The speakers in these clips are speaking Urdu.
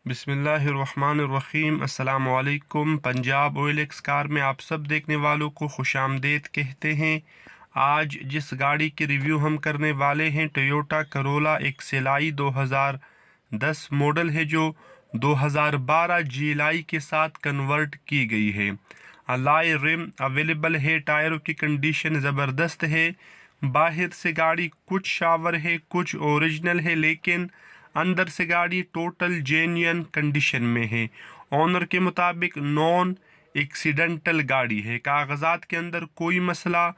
بسم اللہ الرحمن الرحیم۔ السلام علیکم۔ پنجاب آئل ایکس کار میں آپ سب دیکھنے والوں کو خوش آمدید کہتے ہیں۔ آج جس گاڑی کی ریویو ہم کرنے والے ہیں ٹویوٹا کرولا ایکسیلائی 2010 ماڈل ہے، جو 2012 GLI کے ساتھ کنورٹ کی گئی ہے۔ الائی رم اویلیبل ہے، ٹائروں کی کنڈیشن زبردست ہے۔ باہر سے گاڑی کچھ شاور ہے، کچھ اوریجنل ہے، لیکن اندر سے گاڑی ٹوٹل جینین کنڈیشن میں ہے۔ اونر کے مطابق نان ایکسیڈنٹل گاڑی ہے، کاغذات کے اندر کوئی مسئلہ،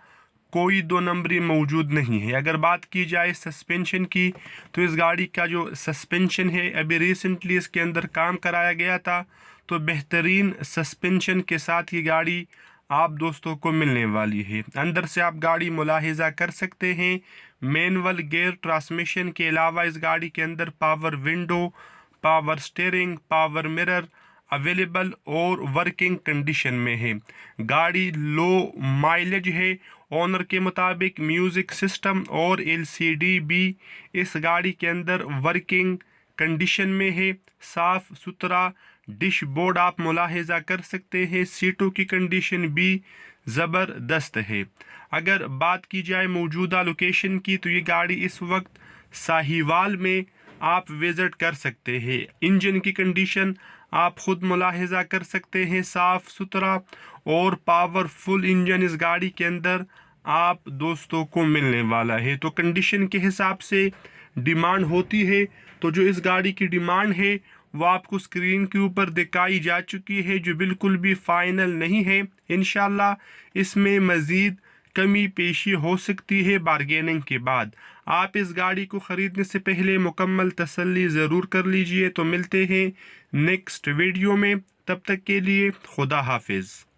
کوئی دو نمبری موجود نہیں ہے۔ اگر بات کی جائے سسپینشن کی، تو اس گاڑی کا جو سسپینشن ہے ابھی ریسنٹلی اس کے اندر کام کرایا گیا تھا، تو بہترین سسپینشن کے ساتھ یہ گاڑی آپ دوستوں کو ملنے والی ہے۔ اندر سے آپ گاڑی ملاحظہ کر سکتے ہیں، مینول گیئر ٹرانسمیشن کے علاوہ اس گاڑی کے اندر power window, power steering, power mirror available اور ورکنگ کنڈیشن میں ہے۔ گاڑی لو مائلیج ہے۔ اونر کے مطابق میوزک سسٹم اور LCD بھی اس گاڑی کے اندر ورکنگ کنڈیشن میں ہے۔ صاف ستھرا ڈش بورڈ آپ ملاحظہ کر سکتے ہیں، سیٹوں کی کنڈیشن بھی زبردست ہے۔ اگر بات کی جائے موجودہ لوکیشن کی، تو یہ گاڑی اس وقت ساہیوال میں آپ وزٹ کر سکتے ہیں۔ انجن کی کنڈیشن آپ خود ملاحظہ کر سکتے ہیں، صاف ستھرا اور پاور فل انجن اس گاڑی کے اندر آپ دوستوں کو ملنے والا ہے۔ تو کنڈیشن کے حساب سے ڈیمانڈ ہوتی ہے، تو جو اس گاڑی کی ڈیمانڈ ہے وہ آپ کو اسکرین کے اوپر دکھائی جا چکی ہے، جو بالکل بھی فائنل نہیں ہے۔ انشاءاللہ اس میں مزید کمی پیشی ہو سکتی ہے بارگیننگ کے بعد۔ آپ اس گاڑی کو خریدنے سے پہلے مکمل تسلی ضرور کر لیجئے۔ تو ملتے ہیں نیکسٹ ویڈیو میں، تب تک کے لیے خدا حافظ۔